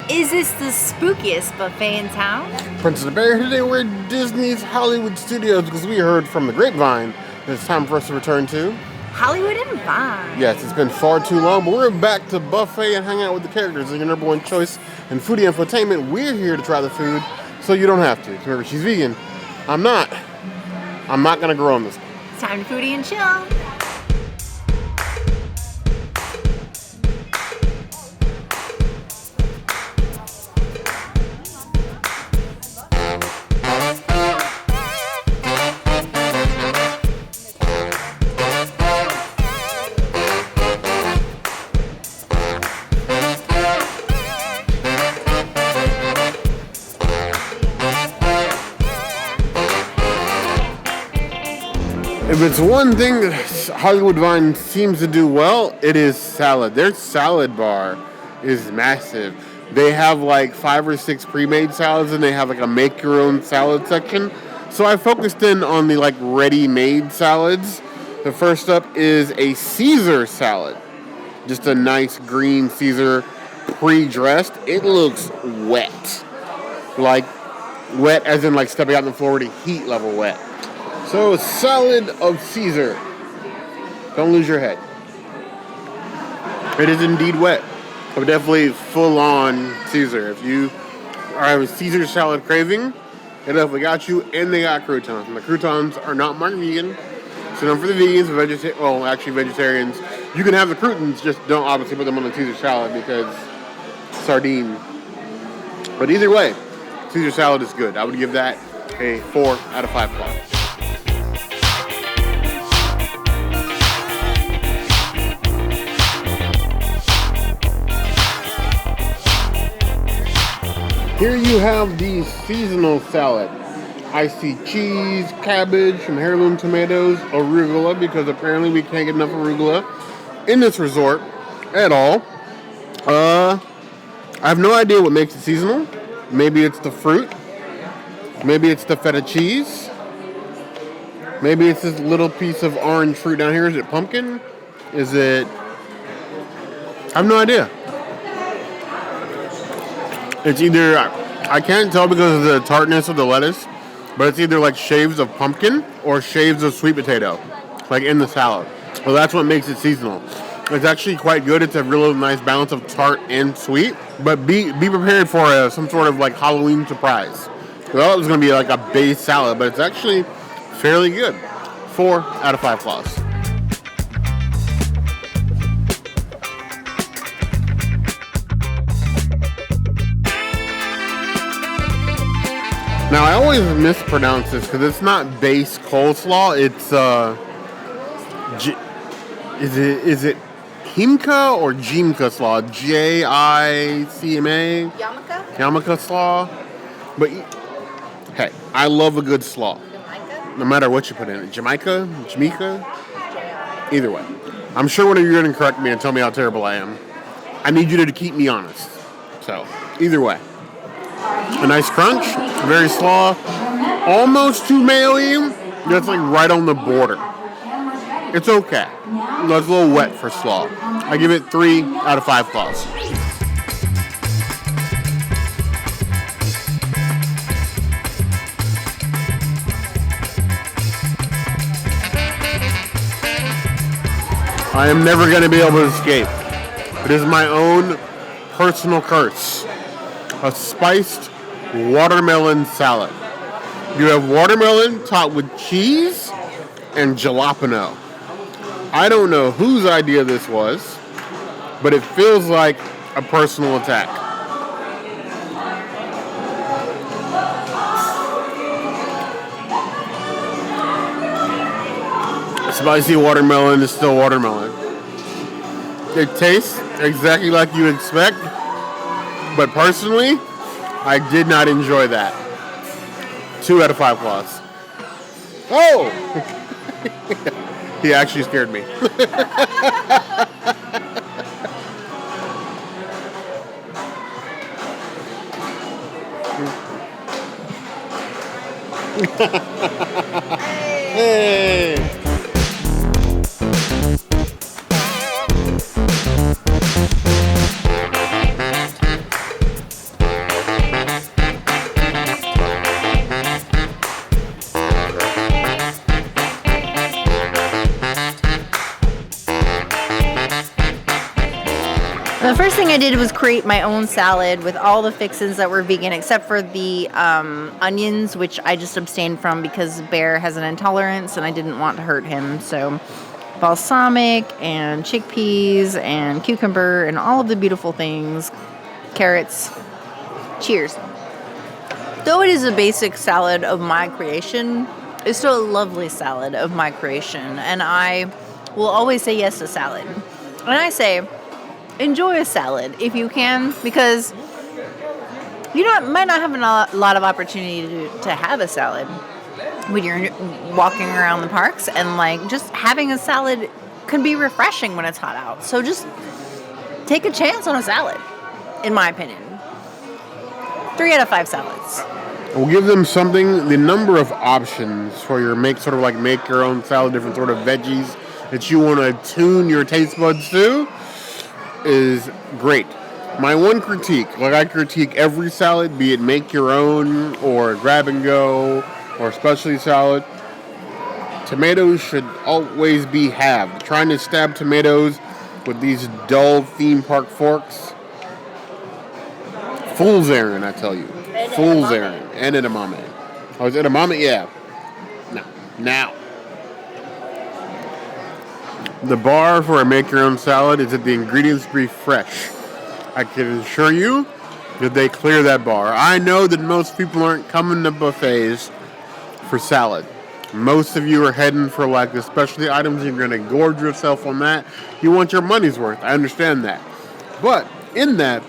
Is this the spookiest buffet in town? Princess of the Bear, today we're at Disney's Hollywood Studios because we heard from the grapevine that it's time for us to return to Hollywood and Vine. Yes, it's been far too long, but we're back to buffet and hang out with the characters. Your number one choice in foodie infotainment. We're here to try the food, so you don't have to. Remember, she's vegan. I'm not. I'm not going to grow on this. It's time to foodie and chill. If it's one thing that Hollywood Vine seems to do well, it is salad. Their salad bar is massive. They have like 5 or 6 pre-made salads, and they have like a make-your-own salad section. So I focused in on the like ready-made salads. The first up is a Caesar salad. Just a nice green Caesar pre-dressed. It looks wet. Like wet as in like stepping out on the floor to heat level wet. So, salad of Caesar. Don't lose your head. It is indeed wet. But definitely full-on Caesar. If you are having Caesar salad craving, it definitely got you. And they got croutons. And the croutons are not marked vegan. So, not for the vegans, vegetarians. You can have the croutons, just don't obviously put them on the Caesar salad because sardine. But either way, Caesar salad is good. I would give that a 4 out of 5 claws. Here you have the seasonal salad. I see cheese, cabbage, some heirloom tomatoes, arugula, because apparently we can't get enough arugula in this resort at all. I have no idea what makes it seasonal. Maybe it's the fruit. Maybe it's the feta cheese. Maybe it's this little piece of orange fruit down here. Is it pumpkin? Is it... I have no idea. It's either, I can't tell because of the tartness of the lettuce, but it's either like shaves of pumpkin or shaves of sweet potato, like in the salad. Well, that's what makes it seasonal. It's actually quite good. It's a really nice balance of tart and sweet, but be prepared for some sort of like Halloween surprise. Well, it's going to be like a base salad, but it's actually fairly good. 4 out of 5 claws. Now, I always mispronounce this because it's not base coleslaw. It's, is it Himka or Jimka slaw? Jicma? Yamaka slaw. But, hey, I love a good slaw. No matter what you put in it. Jamaica? Either way. I'm sure one of you are going to correct me and tell me how terrible I am. I need you to keep me honest. So, either way. A nice crunch, very slaw, almost too mayo-y. That's like right on the border. It's okay. That's a little wet for slaw. I give it 3 out of 5 claws. I am never going to be able to escape. It is my own personal curse. A spiced watermelon salad. You have watermelon topped with cheese and jalapeno. I don't know whose idea this was, but it feels like a personal attack. Spicy watermelon is still watermelon. It tastes exactly like you expect. But personally, I did not enjoy that. 2 out of 5 claws. Oh! He actually scared me. Hey! first thing I did was create my own salad with all the fixins that were vegan, except for the onions, which I just abstained from because Bear has an intolerance and I didn't want to hurt him. So balsamic and chickpeas and cucumber and all of the beautiful things, carrots. Cheers. Though it is a basic salad of my creation, it's still a lovely salad of my creation, and I will always say yes to salad. And I say, enjoy a salad if you can, because you might not have a lot of opportunity to have a salad when you're walking around the parks, and like just having a salad can be refreshing when it's hot out. So just take a chance on a salad, in my opinion. 3 out of 5 salads. We'll give them something. The number of options for your make your own salad, different sort of veggies that you want to tune your taste buds to, is great. My one critique, like I critique every salad, be it make your own or grab and go or specialty salad, tomatoes should always be halved. Trying to stab tomatoes with these dull theme park forks, fool's errand, I tell you. Fool's errand. And edamame. Oh, is edamame? Yeah. No. Now. The bar for a make-your-own salad is that the ingredients be fresh. I can assure you that they clear that bar. I know that most people aren't coming to buffets for salad. Most of you are heading for like the specialty items. You're going to gorge yourself on that. You want your money's worth. I understand that. But in that,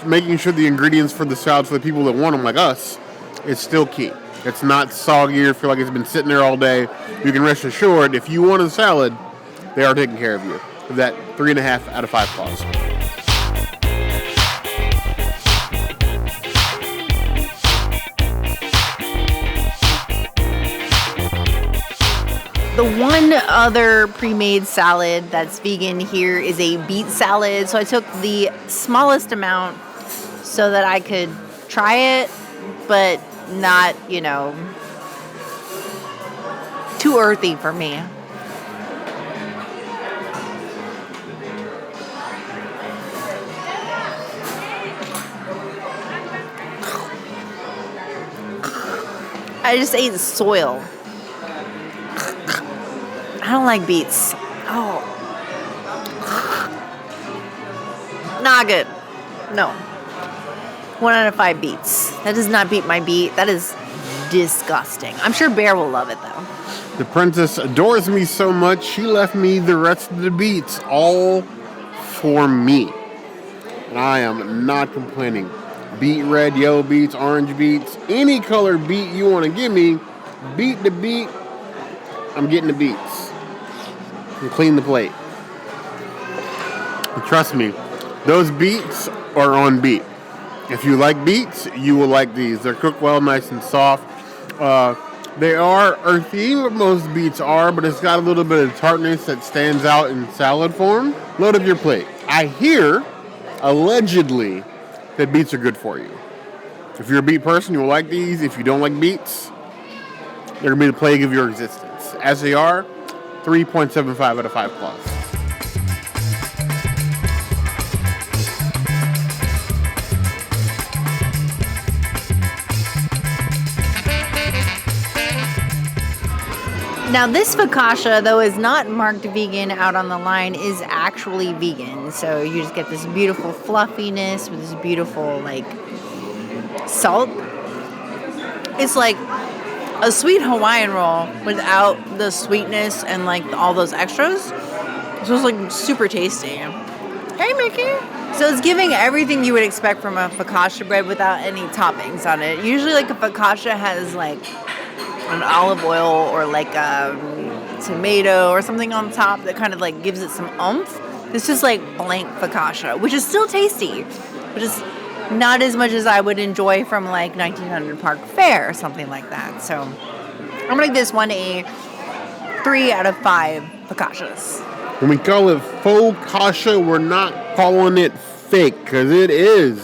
making sure the ingredients for the salad for the people that want them like us is still key. It's not soggy or feel like it's been sitting there all day. You can rest assured if you want a salad, they are taking care of you. That 3.5 out of 5 clause. The one other pre-made salad that's vegan here is a beet salad. So I took the smallest amount so that I could try it, but not, too earthy for me. I just ate soil. I don't like beets. Oh. Not good. No. 1 out of 5 beets. That does not beat my beet. That is disgusting. I'm sure Bear will love it, though. The princess adores me so much, she left me the rest of the beets, all for me. And I am not complaining. Beet red, yellow beets, orange beets, any color beet you want to give me, beet to beet, I'm getting the beets. And clean the plate. And trust me, those beets are on beet. If you like beets, you will like these. They're cooked well, nice and soft. They are earthy, what most beets are, but it's got a little bit of tartness that stands out in salad form. Load up your plate. I hear, allegedly, that beets are good for you. If you're a beet person, you will like these. If you don't like beets, they're going to be the plague of your existence. As they are, 3.75 out of 5 plus. Now this focaccia, though, is not marked vegan out on the line, is actually vegan. So you just get this beautiful fluffiness with this beautiful, salt. It's like a sweet Hawaiian roll without the sweetness and, all those extras. So it's, super tasty. Hey, Mickey! So it's giving everything you would expect from a focaccia bread without any toppings on it. Usually, a focaccia has, an olive oil or a tomato or something on top that kind of gives it some oomph. It's just blank focaccia, which is still tasty, but just not as much as I would enjoy from 1900 Park Fair or something like that. So I'm gonna give this one a 3 out of 5 focaccias. When we call it focaccia, we're not calling it fake, because it is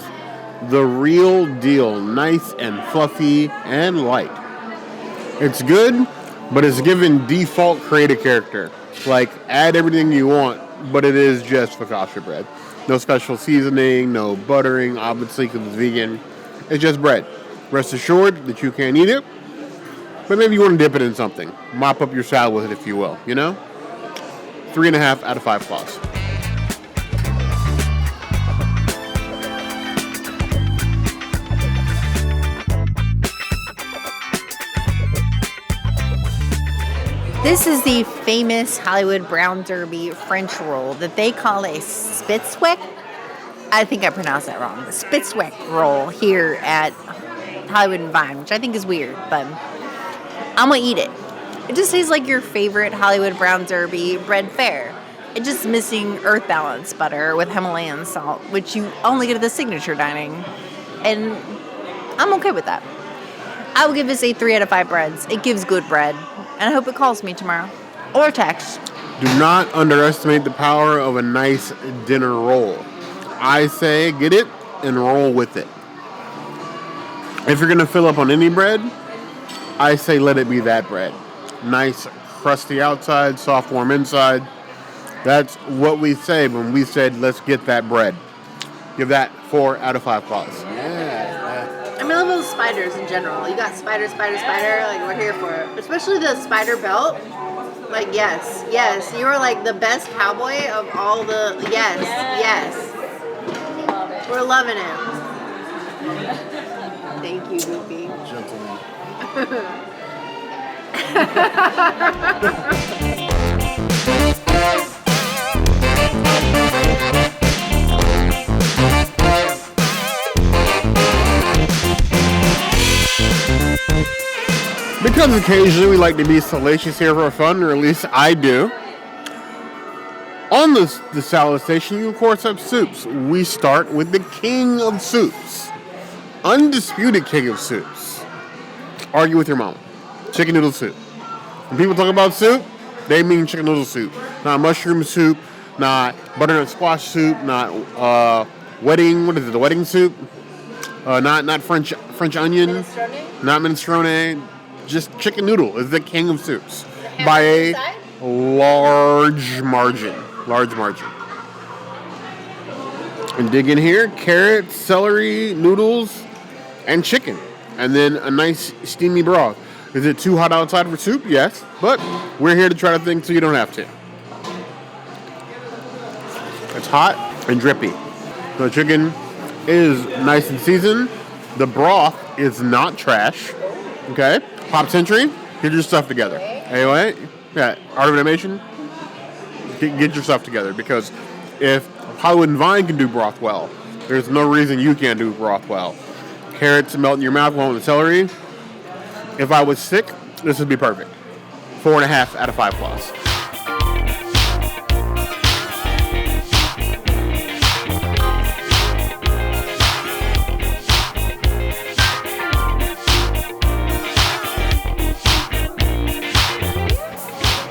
the real deal, nice and fluffy and light. It's good, but it's given default create a character. Add everything you want, but it is just focaccia bread. No special seasoning, no buttering, obviously because it's vegan. It's just bread. Rest assured that you can't eat it, but maybe you want to dip it in something. Mop up your salad with it, if you will, you know? 3.5 out of 5 claws. This is the famous Hollywood Brown Derby French roll that they call a Spitzweck. I think I pronounced that wrong. The Spitzweck roll here at Hollywood and Vine, which I think is weird, but I'm gonna eat it. It just tastes like your favorite Hollywood Brown Derby bread fare. It's just missing Earth Balance butter with Himalayan salt, which you only get at the signature dining. And I'm okay with that. I will give this a 3 out of 5 breads. It gives good bread. And I hope it calls me tomorrow. Or text. Do not underestimate the power of a nice dinner roll. I say get it and roll with it. If you're going to fill up on any bread, I say let it be that bread. Nice, crusty outside, soft, warm inside. That's what we say when we said let's get that bread. Give that 4 out of 5 claws. I mean, I love those spiders in general. You got spider. Like, we're here for it. Especially the spider belt. Like, yes. You are like the best cowboy of all the. Yes. We're loving it. Thank you, Goofy. Gentlemen. Because occasionally we like to be salacious here for fun, or at least I do. On the salad station, you of course have soups. We start with the king of soups. Undisputed king of soups. Argue with your mom. Chicken noodle soup. When people talk about soup, they mean chicken noodle soup. Not mushroom soup, not butternut squash soup, not the wedding soup? Not French onion. Minestrone? Not minestrone. Just chicken noodle is the king of soups by a large margin. And dig in here, carrots, celery, noodles, and chicken. And then a nice steamy broth. Is it too hot outside for soup? Yes. But we're here to try to think so you don't have to. It's hot and drippy. The chicken is nice and seasoned. The broth is not trash. Okay? Pop Century, get your stuff together. Anyway, yeah, Art of Animation, get your stuff together, because if Hollywood and Vine can do broth well, there's no reason you can't do broth well. Carrots melt in your mouth along with celery. If I was sick, this would be perfect. 4.5 out of 5 claws.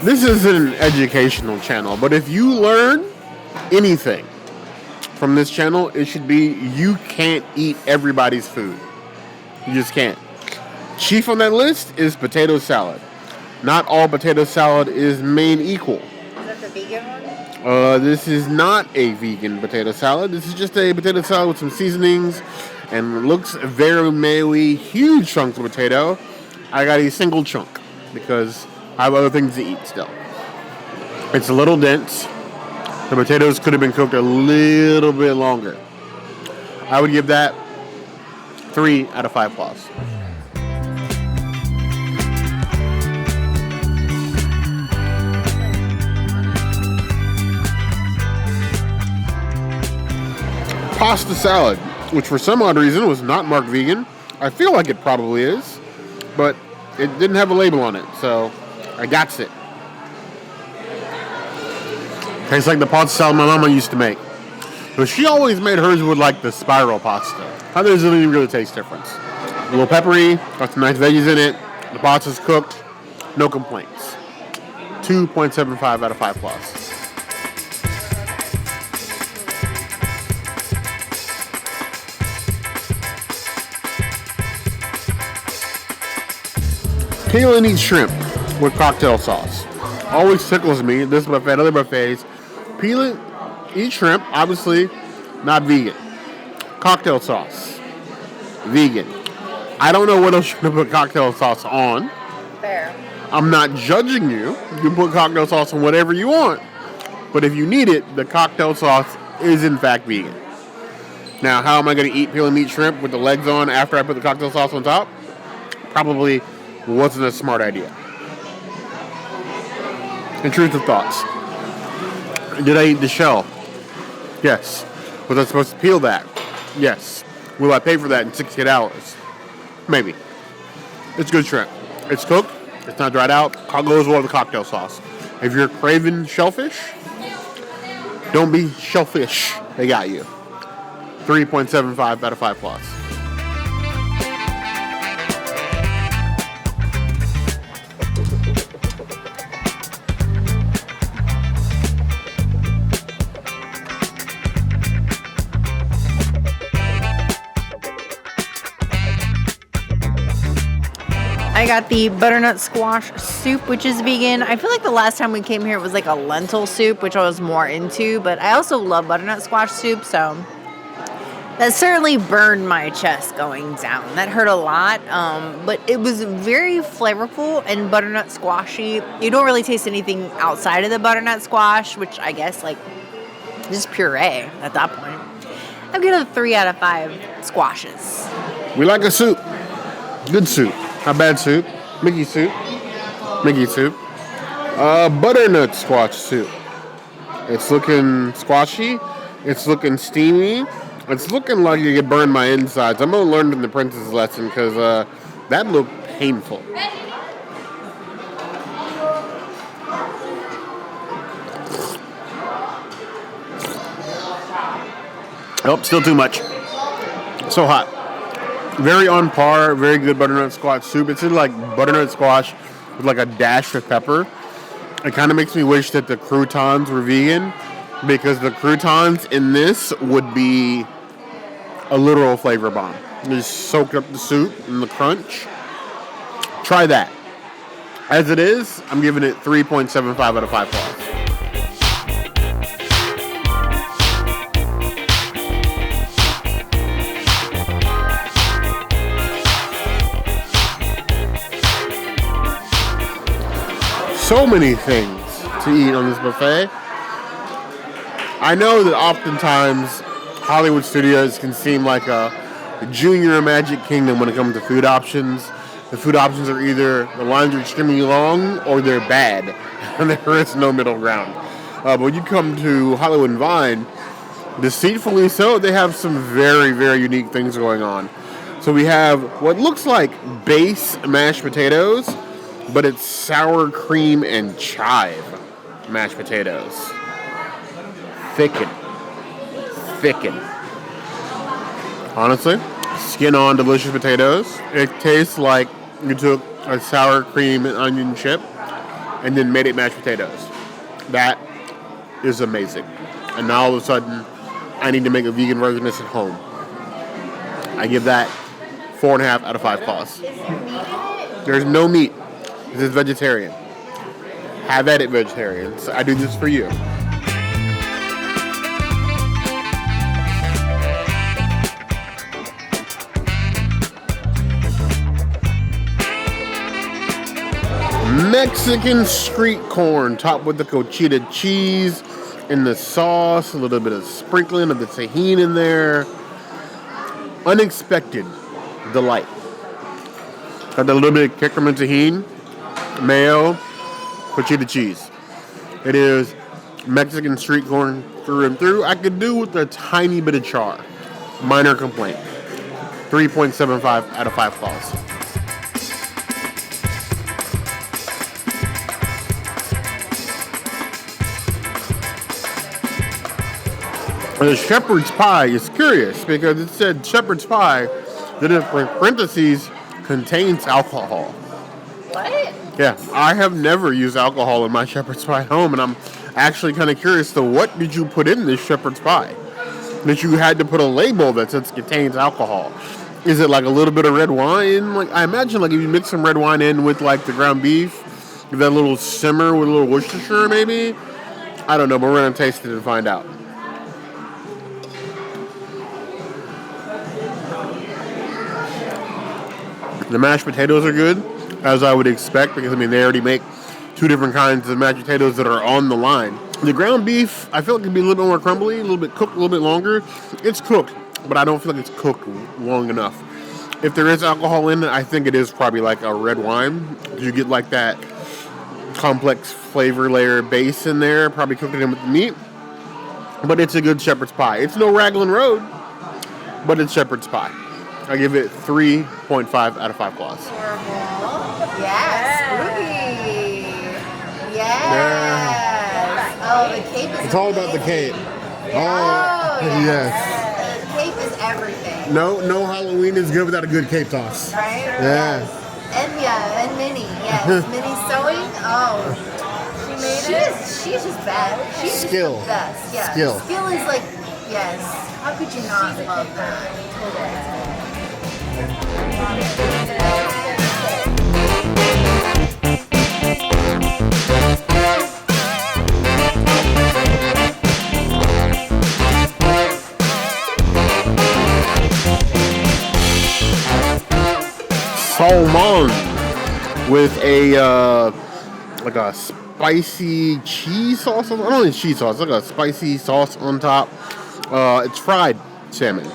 This is an educational channel, but if you learn anything from this channel, it should be you can't eat everybody's food. You just can't. Chief on that list is potato salad. Not all potato salad is made equal. Is that the vegan one? This is not a vegan potato salad. This is just a potato salad with some seasonings, and it looks very mayo-y. Huge chunks of potato. I got a single chunk because I have other things to eat still. It's a little dense. The potatoes could have been cooked a little bit longer. I would give that 3 out of 5 claws. Pasta salad, which for some odd reason was not marked vegan. I feel like it probably is, but it didn't have a label on it, so I got it. Tastes like the pasta salad my mama used to make. But she always made hers with like the spiral pasta. How does it really taste difference? A little peppery, got some nice veggies in it. The pasta's cooked, no complaints. 2.75 out of 5 claws. Peel and eat shrimp with cocktail sauce. Always tickles me. This buffet, other buffets. Peel it, eat shrimp. Obviously, not vegan. Cocktail sauce, vegan. I don't know what else you're going to put cocktail sauce on. Fair. I'm not judging you. You can put cocktail sauce on whatever you want. But if you need it, the cocktail sauce is in fact vegan. Now, how am I going to eat peel and meat shrimp with the legs on after I put the cocktail sauce on top? Probably wasn't a smart idea. Intrusive thoughts. Did I eat the shell? Yes. Was I supposed to peel that? Yes. Will I pay for that in 68 hours? Maybe. It's good shrimp. It's cooked. It's not dried out. Goes well with the cocktail sauce. If you're craving shellfish, don't be shellfish. They got you. 3.75 out of 5 plus. I got the butternut squash soup, which is vegan. I feel like the last time we came here, it was like a lentil soup, which I was more into. But I also love butternut squash soup, so that certainly burned my chest going down. That hurt a lot, but it was very flavorful and butternut squashy. You don't really taste anything outside of the butternut squash, which I guess, like, just puree at that point. I'm giving it a 3 out of 5 squashes. We like a soup. Good soup. Not bad soup. Mickey soup. Mickey soup. Butternut squash soup. It's looking squashy. It's looking steamy. It's looking like you could burn my insides. I'm going to learn in the Princess lesson because that looked painful. Oh, still too much. So hot. Very on par, very good butternut squash soup. It's in like butternut squash with like a dash of pepper. It kind of makes me wish that the croutons were vegan because the croutons in this would be a literal flavor bomb. Just soak up the soup and the crunch. Try that. As it is, I'm giving it 3.75 out of 5 plus. So many things to eat on this buffet. I know that oftentimes Hollywood studios can seem like a junior Magic Kingdom when it comes to food options. The food options are either the lines are extremely long or they're bad, and there is no middle ground. But when you come to Hollywood and Vine, deceitfully so, they have some very, very unique things going on. So we have what looks like base mashed potatoes, but it's sour cream and chive mashed potatoes. Thicken. Honestly, skin on delicious potatoes. It tastes like you took a sour cream and onion chip and then made it mashed potatoes. That is amazing. And now all of a sudden, I need to make a vegan version of this at home. I give that 4.5 out of 5 claws. There's no meat. This is vegetarian. Have at it, vegetarians. I do this for you. Mexican street corn topped with the cotija cheese and the sauce, a little bit of sprinkling of the tahini in there. Unexpected delight. Got that little bit of kikkoman tahini, mayo, cotija cheese. It is Mexican street corn through and through. I could do with a tiny bit of char. Minor complaint. 3.75 out of 5 claws. The shepherd's pie is curious because it said shepherd's pie, then in parentheses contains alcohol. What? Yeah, I have never used alcohol in my shepherd's pie home, and I'm actually kind of curious to what did you put in this shepherd's pie that you had to put a label that says contains alcohol? Is it like a little bit of red wine? Like I imagine, like if you mix some red wine in with like the ground beef, give that little simmer with a little Worcestershire, maybe. I don't know, but we're gonna taste it and find out. The mashed potatoes are good, as I would expect, because, I mean, they already make 2 different kinds of mashed potatoes that are on the line. The ground beef, I feel like it could be a little bit more crumbly, a little bit cooked, a little bit longer. It's cooked, but I don't feel like it's cooked long enough. If there is alcohol in it, I think it is probably like a red wine. You get like that complex flavor layer base in there, probably cooking it with the meat. But it's a good shepherd's pie. It's no Raglan Road, but it's shepherd's pie. I give it 3.5 out of 5 claws. Yes, spooky. Yes. Oh, the cape is It's all about the cape. Oh, yes. The cape is everything. No Halloween is good without a good cape toss. Right? Yeah. And Minnie. Yes. Minnie sewing. Oh. She made it. She's just bad. She's Skill. Just the best. Yeah. Skill is like, yes. How could you not love that? Salmon with a like a spicy cheese sauce. I don't know, it's cheese sauce. It's like a spicy sauce on top. It's fried salmon.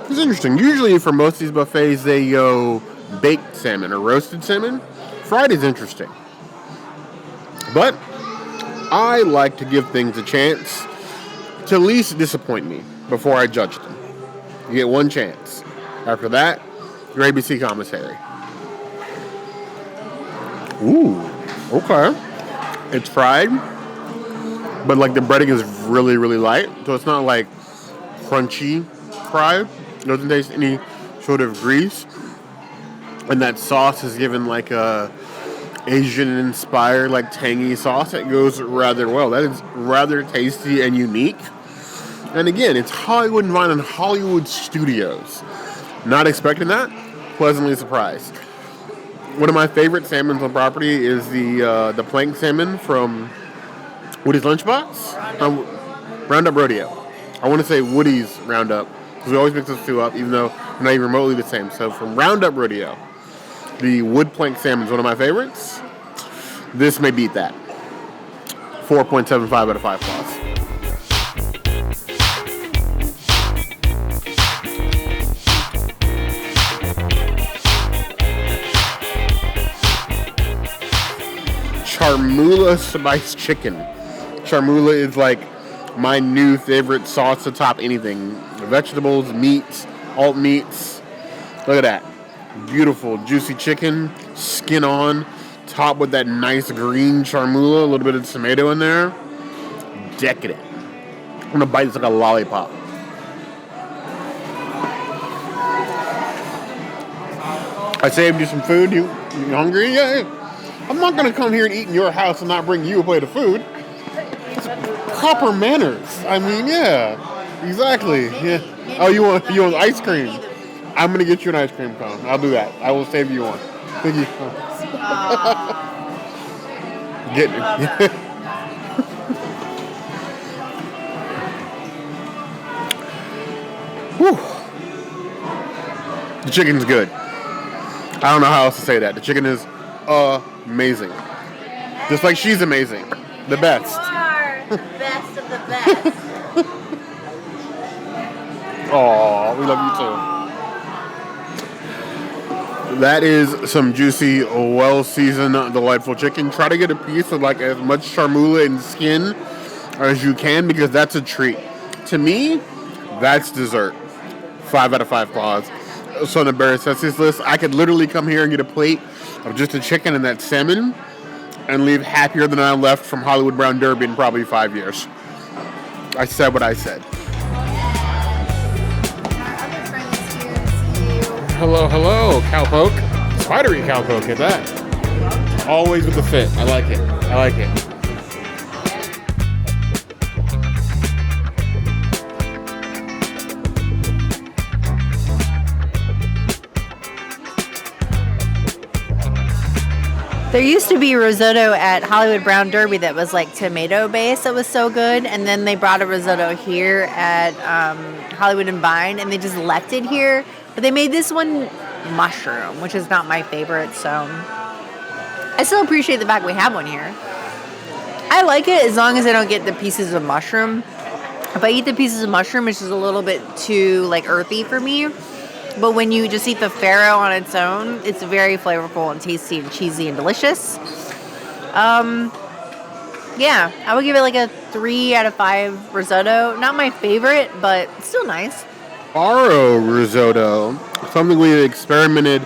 It's interesting. Usually for most of these buffets, they go baked salmon or roasted salmon. Fried is interesting. But I like to give things a chance to at least disappoint me before I judge them. You get one chance. After that, your ABC commissary. Ooh, okay. It's fried, but like the breading is really, really light. So it's not like crunchy fried. It doesn't taste any sort of grease. And that sauce is given like a Asian-inspired, like tangy sauce that goes rather well. That is rather tasty and unique. And again, it's Hollywood and Vine and Hollywood Studios. Not expecting that. Pleasantly surprised. One of my favorite salmons on property is the plank salmon from Woody's Lunchbox. Roundup Rodeo. I want to say Woody's Roundup, because we always mix those two up, even though they're not even remotely the same. So from Roundup Rodeo, the wood plank salmon is one of my favorites. This may beat that. 4.75 out of 5 claws. Charmula spiced chicken. Charmula is like my new favorite sauce to top anything. Vegetables, meats, alt meats. Look at that. Beautiful, juicy chicken, skin on, topped with that nice green charmula, a little bit of tomato in there. Decadent. I'm gonna bite this like a lollipop. I saved you some food. You hungry? Yeah. I'm not gonna come here and eat in your house and not bring you a plate of food. It's proper manners. I mean, yeah, exactly. Yeah. Oh, you want ice cream? I'm gonna get you an ice cream cone. I'll do that. I will save you one. Thank you. Get it. Whew. The chicken's good. I don't know how else to say that. The chicken is amazing. Just like she's amazing. The best. You are the best of the best. Oh, we love you too. That is some juicy, well-seasoned, delightful chicken. Try to get a piece with like as much charmula and skin as you can, because that's a treat. To me, that's dessert. 5 out of 5 claws. So on the Bear Necessities list, I could literally come here and get a plate of just a chicken and that salmon and leave happier than I left from Hollywood Brown Derby in probably 5 years. I said what I said. Hello, cowpoke. Spidery cowpoke at that. Always with the fit. I like it. There used to be risotto at Hollywood Brown Derby that was like tomato based that was so good, and then they brought a risotto here at Hollywood and Vine, and they just left it here. But they made this one mushroom, which is not my favorite, so I still appreciate the fact we have one here. I like it as long as I don't get the pieces of mushroom. If I eat the pieces of mushroom, it's just a little bit too like earthy for me. But when you just eat the farro on its own, it's very flavorful and tasty and cheesy and delicious. Yeah, I would give it like a 3 out of 5 risotto. Not my favorite, but still nice. Farro risotto, something we experimented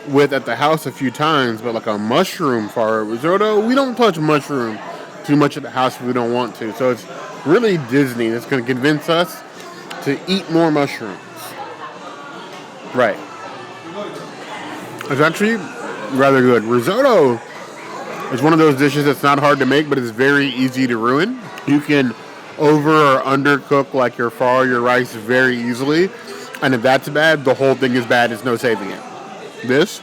with at the house a few times, but like a mushroom farro risotto, we don't touch mushroom too much at the house if we don't want to. So it's really Disney that's going to convince us to eat more mushrooms. Right. It's actually rather good. Risotto is one of those dishes that's not hard to make, but it's very easy to ruin. You can over or undercook like your farro, your rice very easily. And if that's bad, the whole thing is bad. There's no saving it. This,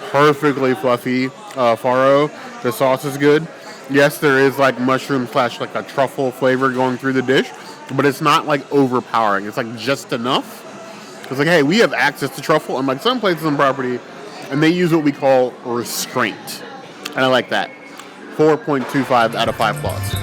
perfectly fluffy farro. The sauce is good. Yes, there is like mushroom / like a truffle flavor going through the dish, but it's not like overpowering. It's like just enough. It's like, hey, we have access to truffle, and like some places on property, and they use what we call restraint. And I like that. 4.25 out of 5 claws.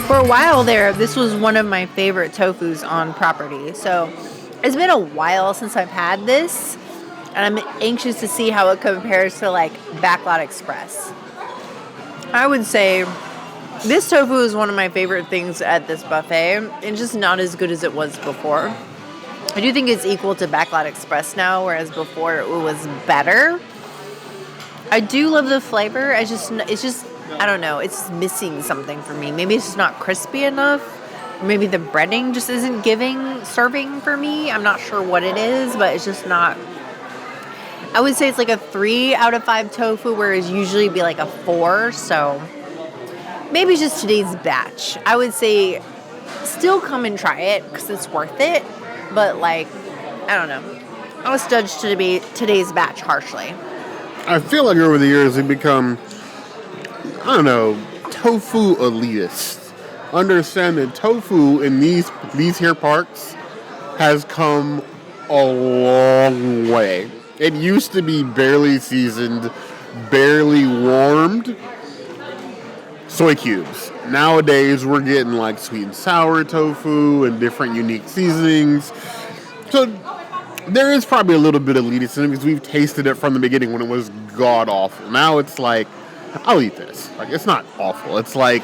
For a while there, this was one of my favorite tofus on property. So it's been a while since I've had this, and I'm anxious to see how it compares to like Backlot Express. I would say this tofu is one of my favorite things at this buffet, and just not as good as it was before. I do think it's equal to Backlot Express now, whereas before it was better. I do love the flavor. It's just I don't know. It's missing something for me. Maybe it's just not crispy enough. Maybe the breading just isn't serving for me. I'm not sure what it is, but it's just not. I would say it's like a 3 out of 5 tofu, whereas usually it'd be like a 4. So maybe it's just today's batch. I would say still come and try it because it's worth it. But like, I don't know. I was judged to be today's batch harshly. I feel like over the years we've become, I don't know, tofu elitists. Understand that tofu in these here parts has come a long way. It used to be barely seasoned, barely warmed soy cubes. Nowadays we're getting like sweet and sour tofu and different unique seasonings. So there is probably a little bit of elitist in it because we've tasted it from the beginning when it was god awful. Now it's like, I'll eat this. Like, it's not awful. It's like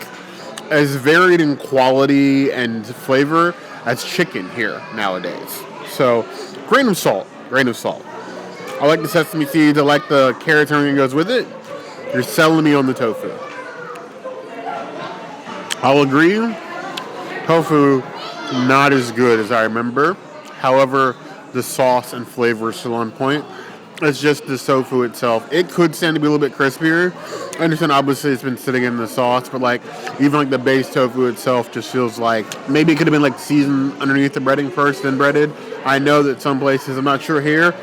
as varied in quality and flavor as chicken here nowadays. So, grain of salt. I like the sesame seeds. I like the carrots and everything that goes with it. You're selling me on the tofu. I'll agree. Tofu, not as good as I remember. However, the sauce and flavor is still on point. It's just the tofu itself. It could stand to be a little bit crispier. I understand, obviously, it's been sitting in the sauce, but like even like the base tofu itself just feels like maybe it could have been like seasoned underneath the breading first, then breaded. I know that some places, I'm not sure here,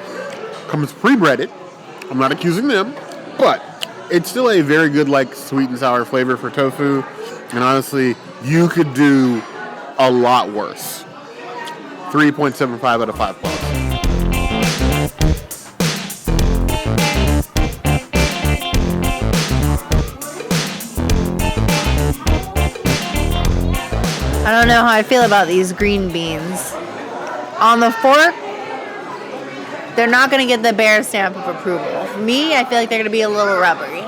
comes pre-breaded. I'm not accusing them, but it's still a very good like sweet and sour flavor for tofu. And honestly, you could do a lot worse. 3.75 out of 5 claws. I don't know how I feel about these green beans. On the fork, they're not going to get the Bear stamp of approval. For me, I feel like they're going to be a little rubbery.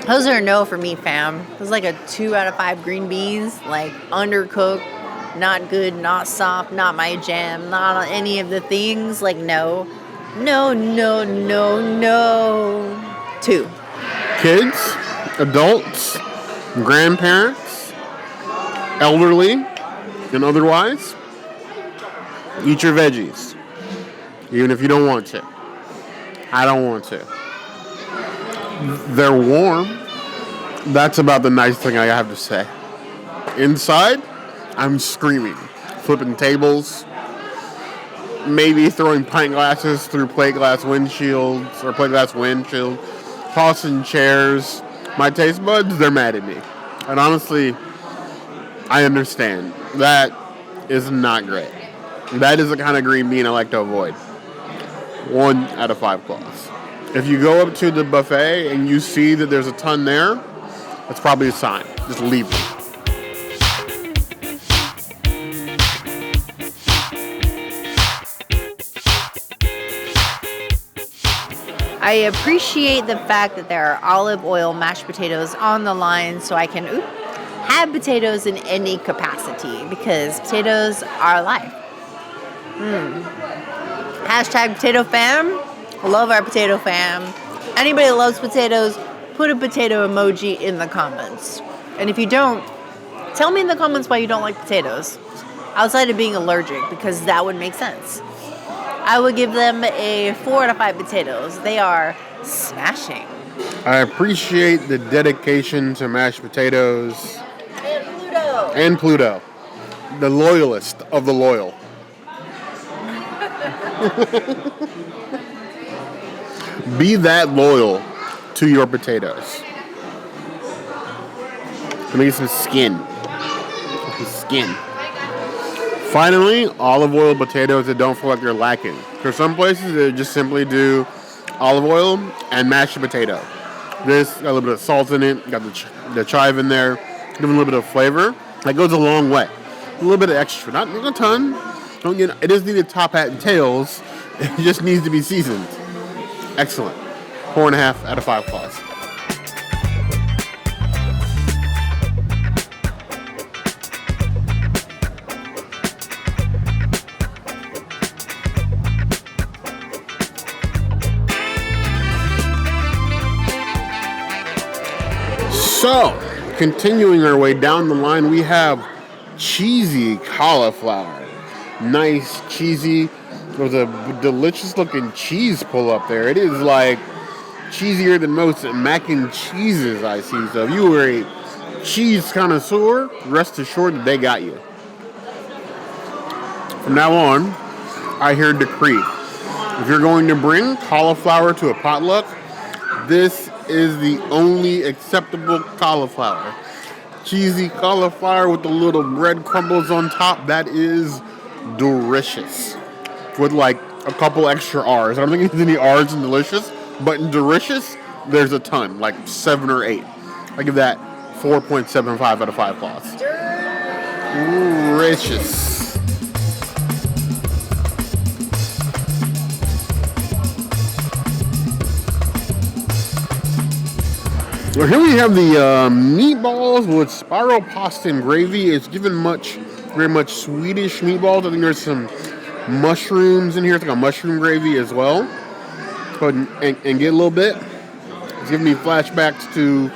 Those are a no for me, fam. It was like a 2 out of 5 green beans, like undercooked, not good, not soft, not my jam, not any of the things. Like, no. No. 2. Kids, adults, grandparents, elderly, and otherwise, eat your veggies. Even if you don't want to. I don't want to. They're warm. That's about the nice thing I have to say. Inside, I'm screaming. flipping tables, maybe throwing pint glasses through plate glass windshields or plate glass windshield, tossing chairs. My taste buds, they're mad at me. And honestly, I understand. That is not great. That is the kind of green bean I like to avoid. 1 out of 5 claws. If you go up to the buffet and you see that there's a ton there, that's probably a sign. Just leave it. I appreciate the fact that there are olive oil mashed potatoes on the line so I can have potatoes in any capacity because potatoes are life. Hashtag potato fam. Love our potato fam. Anybody that loves potatoes, put a potato emoji in the comments. And if you don't, tell me in the comments why you don't like potatoes. Outside of being allergic, because that would make sense. I would give them a 4 out of 5 potatoes. They are smashing. I appreciate the dedication to mashed potatoes. And Pluto. The loyalist of the loyal. Be that loyal to your potatoes. Let me get some skin. Finally, olive oil potatoes that don't feel like they're lacking. For some places, they just simply do olive oil and mashed potato. This got a little bit of salt in it, got the chive in there, give a little bit of flavor. That goes a long way. A little bit of extra, not a ton. It doesn't need a top hat and tails. It just needs to be seasoned. Excellent. 4.5 out of 5 claws. So, continuing our way down the line, we have cheesy cauliflower. Nice, cheesy. There's a delicious looking cheese pull up there. It is like cheesier than most mac and cheeses I see. So if you were a cheese connoisseur, rest assured that they got you. From now on, I hear a decree. If you're going to bring cauliflower to a potluck, this is the only acceptable cauliflower. Cheesy cauliflower with the little bread crumbles on top. That is delicious. With like a couple extra R's. I don't think there's any R's in delicious, but in delicious, there's a ton, like 7 or 8. I give that 4.75 out of 5 claws. Delicious. Well, here we have the meatballs with spiral pasta and gravy. It's given very much Swedish meatballs. I think there's some mushrooms in here. It's like a mushroom gravy as well. Go ahead and get a little bit. It's giving me flashbacks to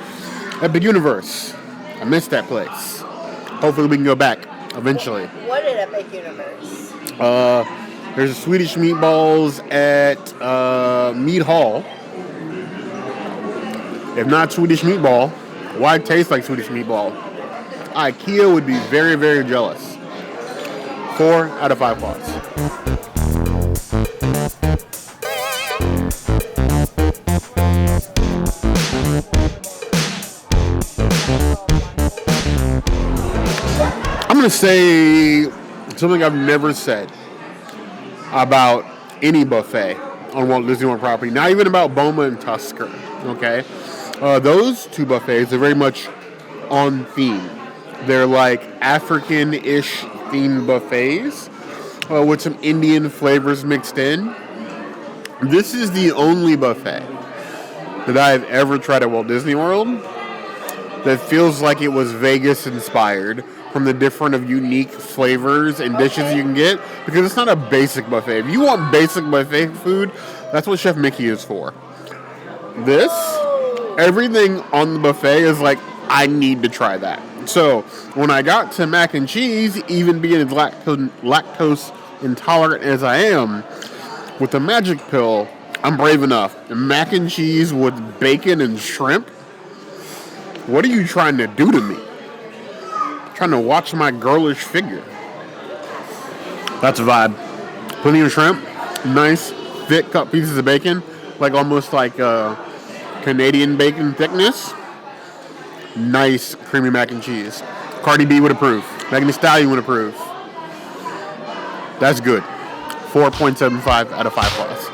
Epic Universe. I missed that place. Hopefully we can go back eventually. What is Epic Universe? There's Swedish meatballs at Mead Hall. If not Swedish meatball, why taste like Swedish meatball? IKEA would be very, very jealous. 4 out of 5 claws. I'm going to say something I've never said about any buffet on Walt Disney World property, not even about Boma and Tusker, okay? Those two buffets are very much on theme. They're like African-ish themed buffets with some Indian flavors mixed in. This is the only buffet that I've ever tried at Walt Disney World that feels like it was Vegas inspired from the different of unique flavors and dishes you can get, because it's not a basic buffet. If you want basic buffet food, that's what Chef Mickey is for. This, everything on the buffet is like, I need to try that. So when I got to mac and cheese, even being as lactose intolerant as I am, with the magic pill, I'm brave enough. Mac and cheese with bacon and shrimp? What are you trying to do to me? Trying to watch my girlish figure. That's a vibe. Plenty of shrimp. Nice, thick cut pieces of bacon. Like almost like Canadian bacon thickness. Nice creamy mac and cheese. Cardi B would approve. Megan Thee Stallion would approve. That's good. 4.75 out of 5 plus.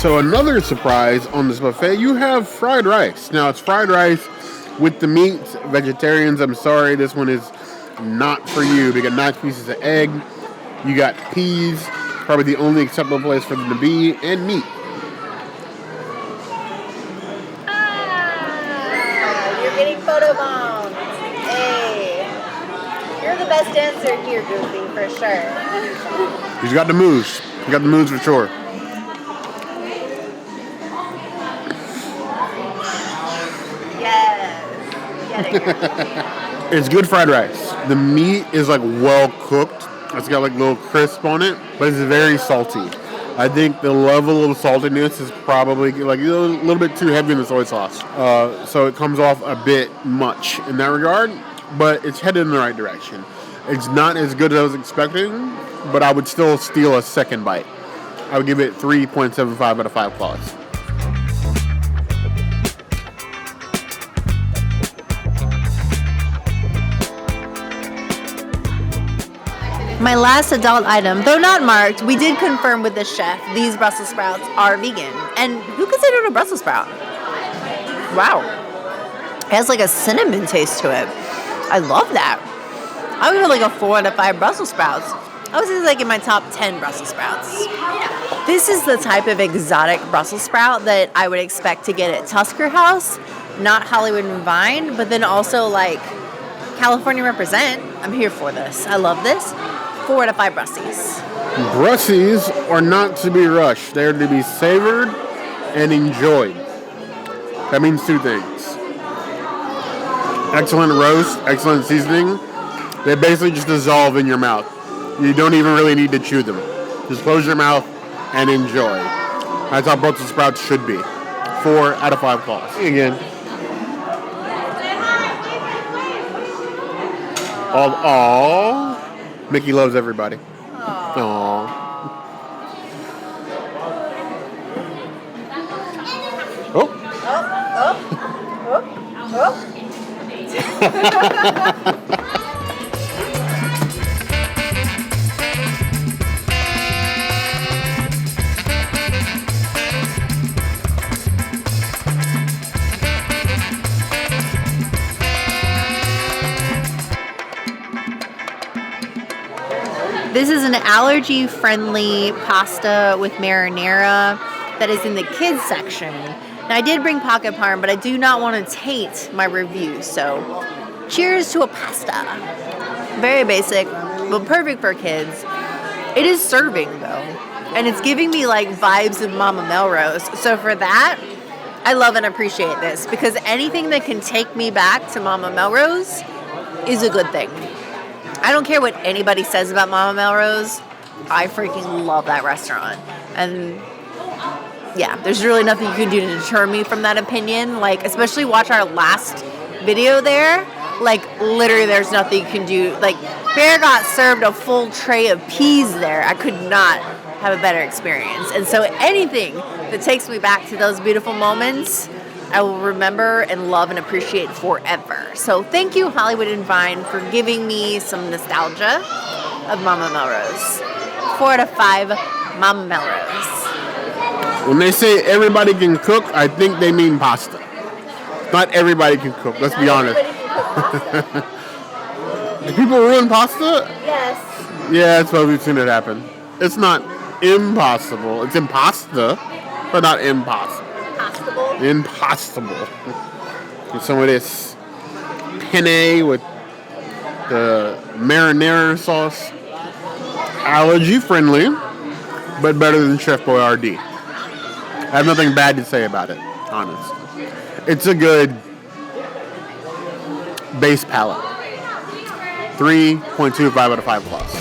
So another surprise on this buffet, you have fried rice. Now it's fried rice with the meat. Vegetarians, I'm sorry, this one is not for you. We got nice pieces of egg. You got peas, probably the only acceptable place for them to be, and meat. You're getting photobombed. Hey. You're the best dancer here, Goofy, for sure. He's got the moves. He got the moves for sure. It's good fried rice. The meat is like well cooked. It's got like little crisp on it, but it's very salty. I think the level of saltiness is probably like a little bit too heavy in the soy sauce. So it comes off a bit much in that regard, but it's headed in the right direction. It's not as good as I was expecting, but I would still steal a second bite. I would give it 3.75 out of 5 claws. My last adult item, though not marked, we did confirm with the chef these Brussels sprouts are vegan. And who considered a Brussels sprout? Wow. It has like a cinnamon taste to it. I love that. I would give it like a 4 out of 5 Brussels sprouts. I would say it's like in my top 10 Brussels sprouts. This is the type of exotic Brussels sprout that I would expect to get at Tusker House, not Hollywood and Vine, but then also like California represent. I'm here for this. I love this. 4 out of 5 Brussies. Brussies are not to be rushed. They're to be savored and enjoyed. That means 2 things. Excellent roast, excellent seasoning. They basically just dissolve in your mouth. You don't even really need to chew them. Just close your mouth and enjoy. That's how Brussels sprouts should be. 4 out of 5 claws. Again. Aww. Mickey loves everybody. Aww. Oh. Oh. This is an allergy-friendly pasta with marinara that is in the kids section. Now, I did bring pocket parm, but I do not want to taint my review, so cheers to a pasta. Very basic, but perfect for kids. It is serving, though, and it's giving me, like, vibes of Mama Melrose. So for that, I love and appreciate this, because anything that can take me back to Mama Melrose is a good thing. I don't care what anybody says about Mama Melrose. I freaking love that restaurant. And yeah, there's really nothing you can do to deter me from that opinion. Like, especially watch our last video there. Like, literally there's nothing you can do. Like, Bear got served a full tray of peas there. I could not have a better experience. And so anything that takes me back to those beautiful moments, I will remember and love and appreciate forever. So thank you, Hollywood and Vine, for giving me some nostalgia of Mama Melrose. 4 out of 5 Mama Melrose. When they say everybody can cook, I think they mean pasta. Not everybody can cook, let's be honest. Do people ruin pasta? Yes. Yeah, that's what we've seen it happen. It's not impossible. It's impasta, but not impossible. Impossible. Get some of this penne with the marinara sauce. Allergy friendly, but better than Chef Boyardee. I have nothing bad to say about it, honestly. It's a good base palate. 3.25 out of 5 plus.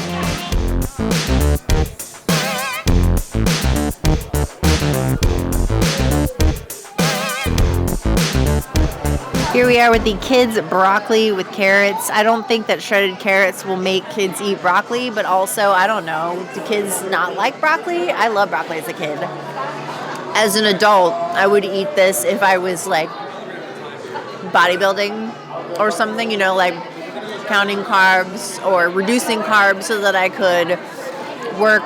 Here we are with the kids' broccoli with carrots. I don't think that shredded carrots will make kids eat broccoli, but also, I don't know, do kids not like broccoli? I love broccoli as a kid. As an adult, I would eat this if I was like bodybuilding or something, like counting carbs or reducing carbs so that I could work,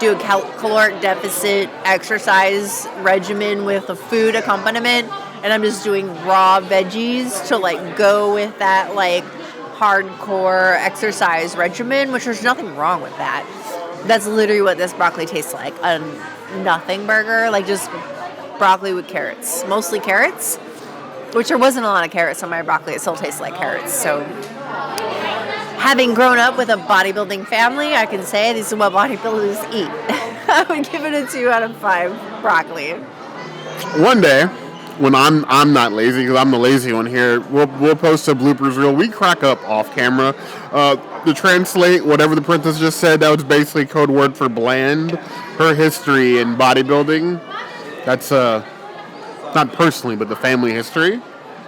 do a caloric deficit exercise regimen with a food accompaniment. And I'm just doing raw veggies to go with that hardcore exercise regimen, which there's nothing wrong with that. That's literally what this broccoli tastes like. A nothing burger, just broccoli with carrots. Mostly carrots, which there wasn't a lot of carrots on my broccoli. It still tastes like carrots. So having grown up with a bodybuilding family, I can say this is what bodybuilders eat. I would give it a 2 out of 5 broccoli. One day, when I'm not lazy, because I'm the lazy one here, we'll post a bloopers reel. We crack up off camera. To translate whatever the princess just said, that was basically code word for bland. Her history in bodybuilding, that's not personally, but the family history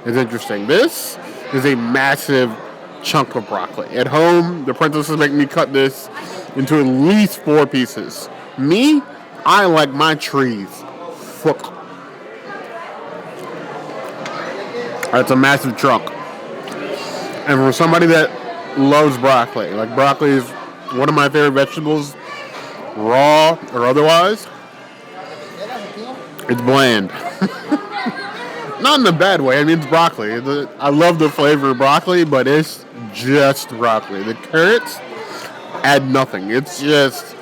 is interesting. This is a massive chunk of broccoli. At home, the princess is making me cut this into at least 4 pieces. Me, I like my trees full. That's a massive chunk. And for somebody that loves broccoli, broccoli is one of my favorite vegetables, raw or otherwise, it's bland. Not in a bad way. I mean, it's broccoli. I love the flavor of broccoli, but it's just broccoli. The carrots add nothing. It's just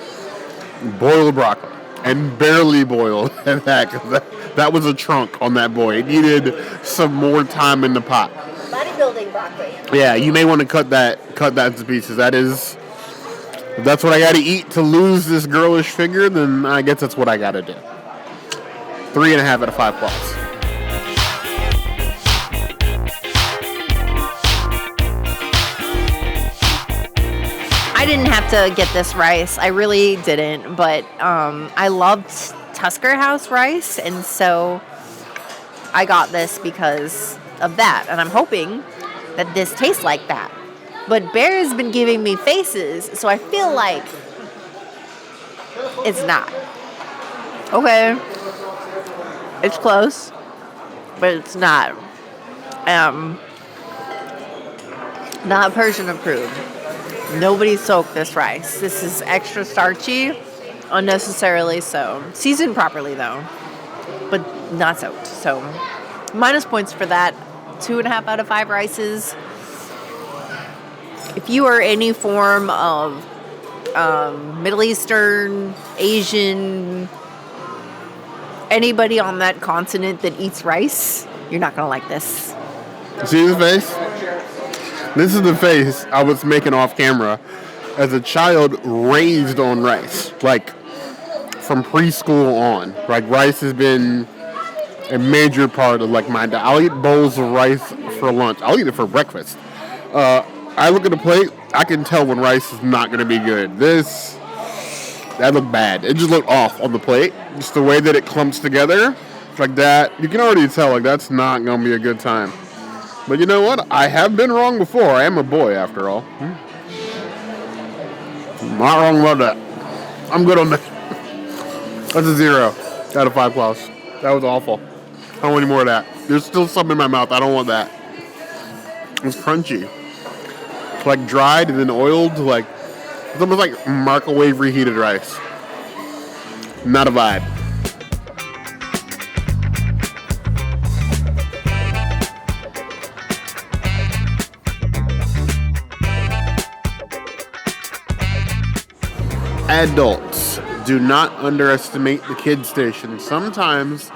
boiled broccoli. And barely boiled at that, because that was a chunk on that boy. It needed some more time in the pot. Bodybuilding broccoli. Yeah, you may want to cut that into pieces. If that's what I got to eat to lose this girlish figure, then I guess that's what I got to do. 3.5 out of 5 plus. I didn't have to get this rice. I really didn't, but I loved Tusker House rice, and so I got this because of that, and I'm hoping that this tastes like that. But Bear has been giving me faces, so I feel like it's not. Okay. It's close, but it's not. Not Persian approved. Nobody soaked this rice. This is extra starchy, unnecessarily so. Seasoned properly, though, but not soaked. So, minus points for that. 2.5 out of 5 rices. If you are any form of Middle Eastern, Asian, anybody on that continent that eats rice, you're not going to like this. See this face? This is the face I was making off camera as a child raised on rice. From preschool on. Rice has been a major part of my diet. I'll eat bowls of rice for lunch. I'll eat it for breakfast. I look at the plate, I can tell when rice is not going to be good. That looked bad. It just looked off on the plate. Just the way that it clumps together, like that. You can already tell, that's not going to be a good time. But you know what? I have been wrong before. I am a boy, after all. Not wrong about that. I'm good on that. That's a 0 out of 5 plus. That was awful. I don't want any more of that. There's still some in my mouth. I don't want that. It's crunchy. It's dried and then oiled. It's almost like microwave reheated rice. Not a vibe. Adults, do not underestimate the kid station. Sometimes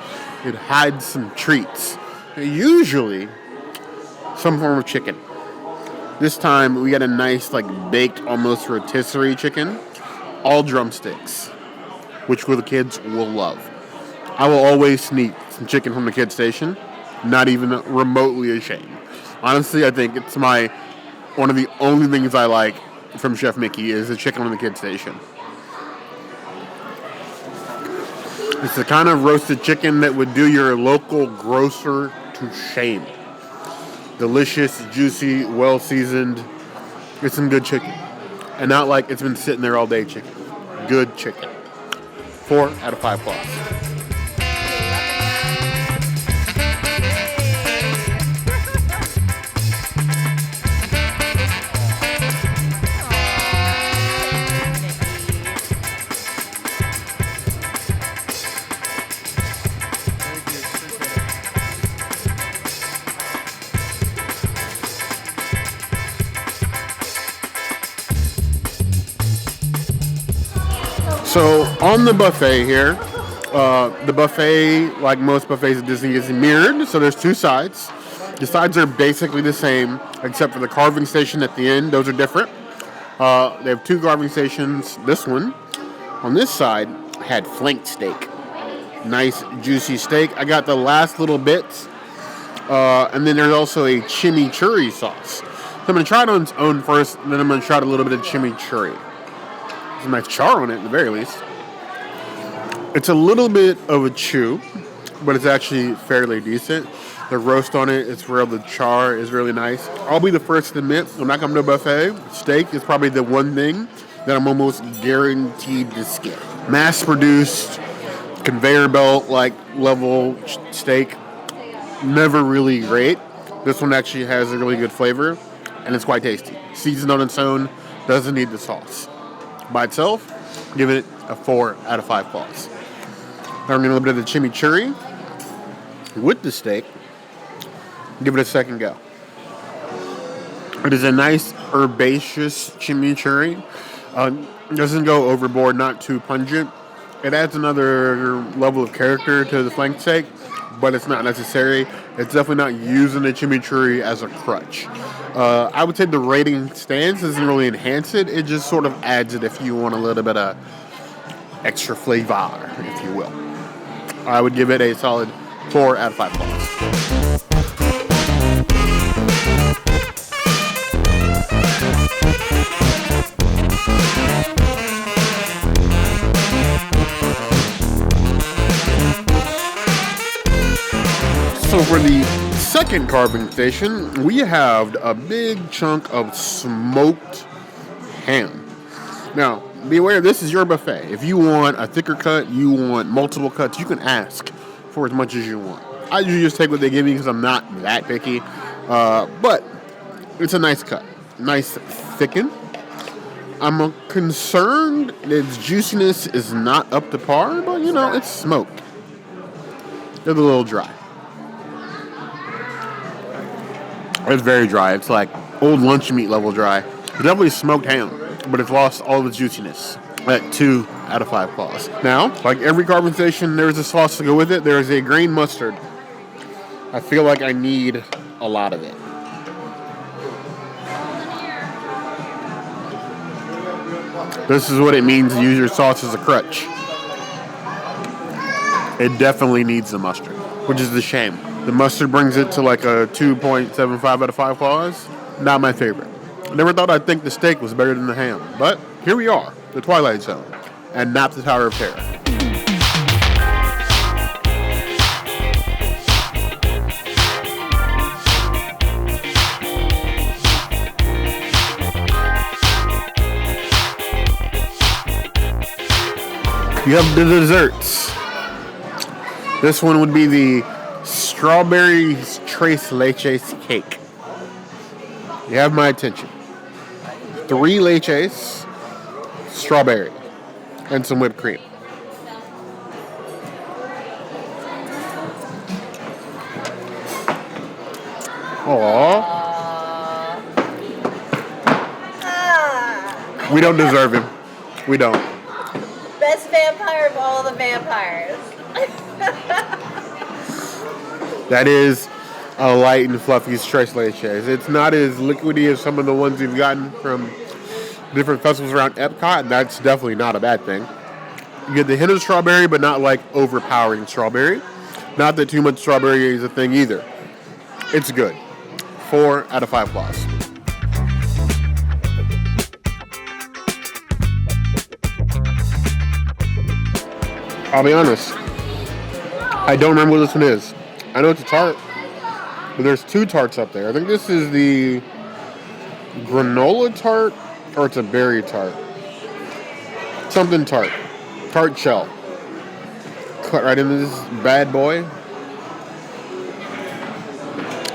it hides some treats. Usually, some form of chicken. This time, we got a nice, baked, almost rotisserie chicken. All drumsticks, which the kids will love. I will always sneak some chicken from the kid station. Not even remotely ashamed. Honestly, I think it's one of the only things I like from Chef Mickey is the chicken from the kid station. It's the kind of roasted chicken that would do your local grocer to shame. delicious, juicy, well seasoned. It's some good chicken. And not like it's been sitting there all day chicken. Good chicken. 4 out of 5 plus. So on the buffet here, the buffet, like most buffets at Disney, is mirrored. So there's 2 sides. The sides are basically the same, except for the carving station at the end. Those are different. They have 2 carving stations. This one, on this side, had flank steak. Nice, juicy steak. I got the last little bits. And then there's also a chimichurri sauce. So I'm going to try it on its own first, and then I'm going to try a little bit of chimichurri. There's nice char on it, at the very least. It's a little bit of a chew, but it's actually fairly decent. The roast on it is real. The char is really nice. I'll be the first to admit, I'm not coming to a buffet. Steak is probably the one thing that I'm almost guaranteed to skip. Mass-produced, conveyor belt like level steak, never really great. This one actually has a really good flavor, and it's quite tasty. Seasoned on its own, doesn't need the sauce. By itself, give it a 4 out of 5 claws. Now we're going to a little bit of the chimichurri with the steak. Give it a second go. It is a nice herbaceous chimichurri. Doesn't go overboard, not too pungent. It adds another level of character to the flank steak, but it's not necessary. It's definitely not using the chimichurri as a crutch. I would say the rating stance doesn't really enhance it. It just sort of adds it if you want a little bit of extra flavor, if you will. I would give it a solid 4 out of 5 claws. So for the second carving station, we have a big chunk of smoked ham. Now, be aware, this is your buffet. If you want a thicker cut, you want multiple cuts, you can ask for as much as you want. I usually just take what they give me because I'm not that picky. But it's a nice cut. Nice thicken. I'm concerned that its juiciness is not up to par, but you know, it's smoked. It's a little dry. It's very dry. It's like old lunch meat level dry. It's definitely smoked ham, but it's lost all the juiciness at 2 out of 5 claws. Now, like every carving station, there's a sauce to go with it. There's a green mustard. I feel like I need a lot of it. This is what it means to use your sauce as a crutch. It definitely needs the mustard, which is a shame. The mustard brings it to like a 2.75 out of 5 claws. Not my favorite. I never thought I'd think the steak was better than the ham. But here we are, the Twilight Zone, and not the Tower of Terror. You have the desserts. This one would be the strawberry tres leches cake. You have my attention. 3 leches, strawberry, and some whipped cream. Aww. We don't deserve him. We don't. Best vampire of all the vampires. That is a light and fluffy tres leches. It's not as liquidy as some of the ones we've gotten from different festivals around Epcot, and that's definitely not a bad thing. You get the hint of strawberry, but not like overpowering strawberry. Not that too much strawberry is a thing either. It's good. 4 out of 5 claws. I'll be honest. I don't remember what this one is. I know it's a tart. But there's two tarts up there. I think this is the granola tart, or it's a berry tart. Something tart. Tart shell. Cut right into this bad boy.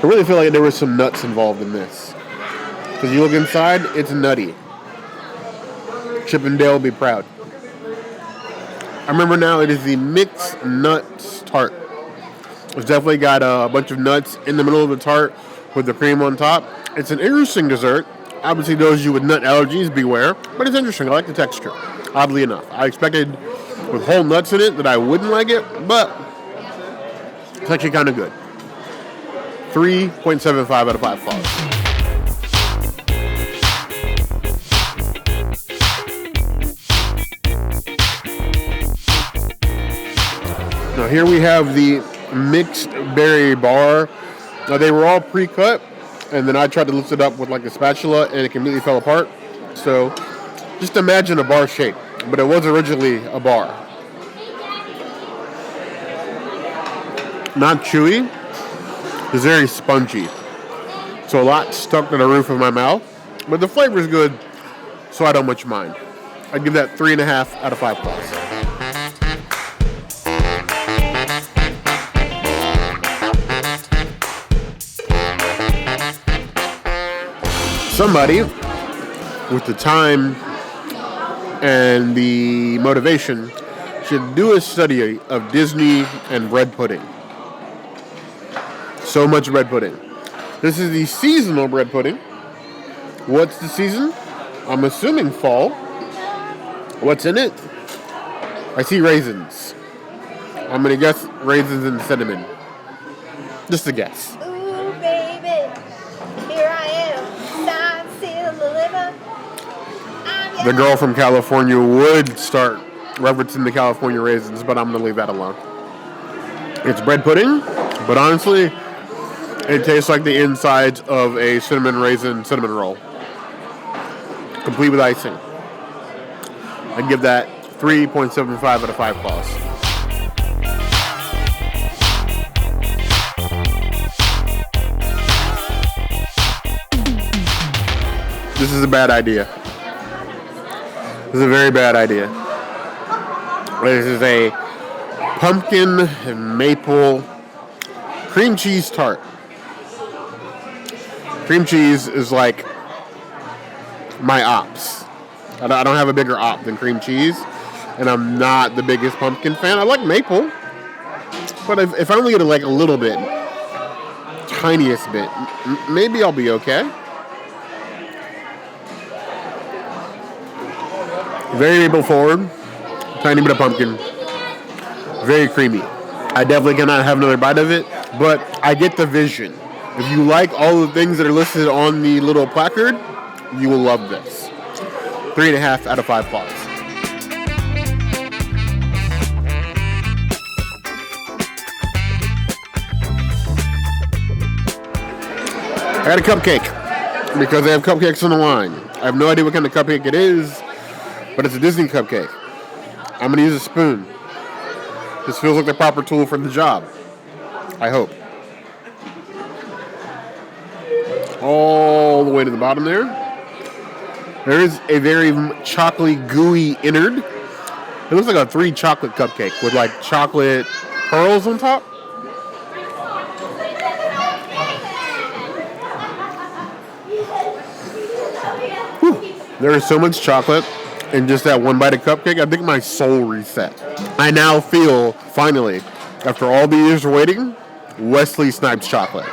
I really feel like there was some nuts involved in this. Because you look inside, it's nutty. Chip and Dale will be proud. I remember now it is the mixed nuts tart. It's definitely got a bunch of nuts in the middle of the tart with the cream on top. It's an interesting dessert. Obviously, those of you with nut allergies, beware. But it's interesting. I like the texture. Oddly enough. I expected with whole nuts in it that I wouldn't like it, but it's actually kind of good. 3.75 out of 5 flowers. Now here we have the mixed berry bar. Now they were all pre-cut, and then I tried to lift it up with like a spatula, and it completely fell apart. So just imagine a bar shape, but it was originally a bar. Not chewy. It's very spongy. So a lot stuck to the roof of my mouth, but the flavor is good, so I don't much mind. I'd give that 3.5 out of 5 plus. Somebody with the time and the motivation should do a study of Disney and bread pudding. So much bread pudding. This is the seasonal bread pudding. What's the season? I'm assuming fall. What's in it? I see raisins. I'm going to guess raisins and cinnamon. Just a guess. Ooh, baby, here I am. Sign, seal, deliver. The girl from California would start referencing the California raisins, but I'm going to leave that alone. It's bread pudding, but honestly, it tastes like the insides of a cinnamon roll. Complete with icing. I'd give that 3.75 out of 5 claws. This is a bad idea. This is a very bad idea. This is a pumpkin and maple cream cheese tart. Cream cheese is like my ops. I don't have a bigger op than cream cheese, and I'm not the biggest pumpkin fan. I like maple, but if I only get like a little bit, tiniest bit, maybe I'll be okay. Very maple forward, tiny bit of pumpkin, very creamy. I definitely cannot have another bite of it, but I get the vision. If you like all the things that are listed on the little placard, you will love this. 3.5 out of 5 claws. I got a cupcake because they have cupcakes on the line. I have no idea what kind of cupcake it is, but it's a Disney cupcake. I'm going to use a spoon. This feels like the proper tool for the job. I hope. All the way to the bottom there. There is a very chocolatey, gooey innard. It looks like a 3 chocolate cupcake with like chocolate pearls on top. Whew. There is so much chocolate in just that one bite of cupcake. I think my soul reset. I now feel, finally, after all the years of waiting, Wesley Snipes chocolate.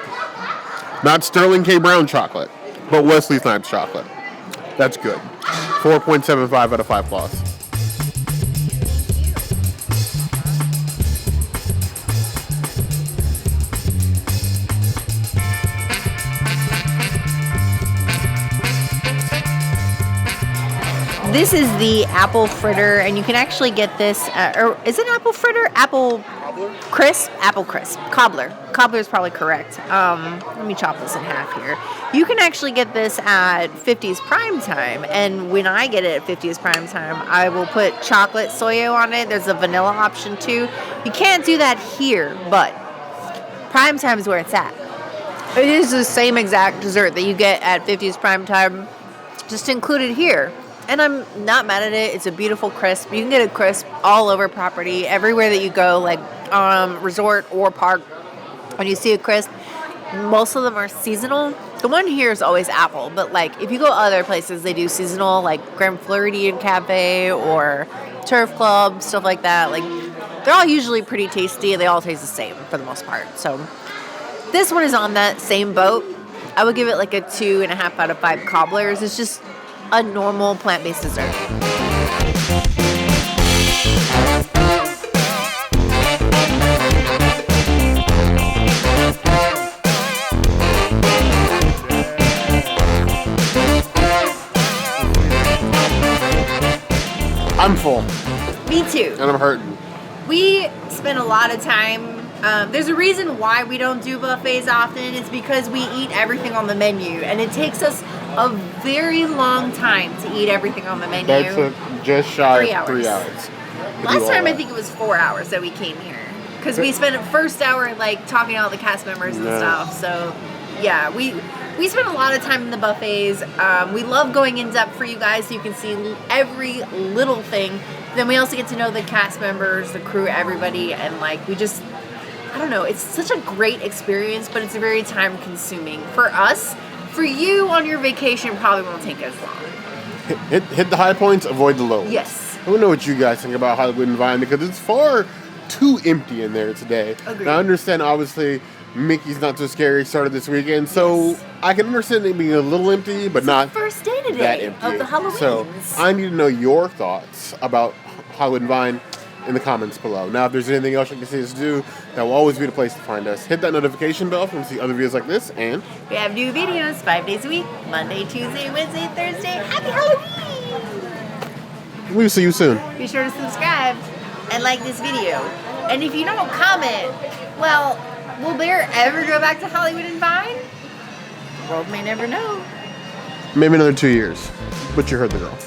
Not Sterling K. Brown chocolate, but Wesley Snipes chocolate. That's good. 4.75 out of 5 claws. This is the apple fritter, and you can actually get this, or is it apple fritter? Apple crisp? Apple crisp. Cobbler. Cobbler is probably correct. Let me chop this in half here. You can actually get this at 50's Prime Time, and when I get it at 50's Prime Time, I will put chocolate soyo on it. There's a vanilla option too. You can't do that here, but Prime Time is where it's at. It is the same exact dessert that you get at 50's Prime Time, just included here. And I'm not mad at it. It's a beautiful crisp. You can get a crisp all over property, everywhere that you go, like resort or park. When you see a crisp, most of them are seasonal. The one here is always apple, but like if you go other places, they do seasonal, like Grand Floridian Cafe or Turf Club, stuff like that. Like they're all usually pretty tasty, and they all taste the same for the most part. So this one is on that same boat. I would give it like a 2.5 out of 5 cobblers. It's just a normal plant-based dessert. I'm full. Me too. And I'm hurting. We spend a lot of time. There's a reason why we don't do buffets often. It's because we eat everything on the menu, and it takes us a very long time to eat everything on the menu. That's just shy 3 of 3 hours. hours. Last time I think it was 4 hours that we came here, because we spent the first hour like talking to all the cast members and stuff. So yeah, we spend a lot of time in the buffets. We love going in depth for you guys so you can see every little thing. Then we also get to know the cast members, the crew, everybody, and like we just, I don't know, it's such a great experience, but it's very time consuming. For us, for you on your vacation, probably won't take as long. Hit the high points, avoid the low ones. Yes. I don't know what you guys think about Hollywood and Vine, because it's far too empty in there today. Agreed. Now, I understand, obviously, Mickey's Not So Scary started this weekend, so Yes. I can understand it being a little empty, but not First day that today empty. of the Halloweens. So I need to know your thoughts about Hollywood and Vine in the comments below. Now, if there's anything else you can see us do, that will always be the place to find us. Hit that notification bell to see other videos like this, and We have new videos 5 days a week, Monday, Tuesday, Wednesday, Thursday. Happy Halloween! we will see you soon. Be sure to subscribe and like this video. And if you don't comment, well, will Bear ever go back to Hollywood and Vine? The world may never know. Maybe another 2 years, but you heard the girl.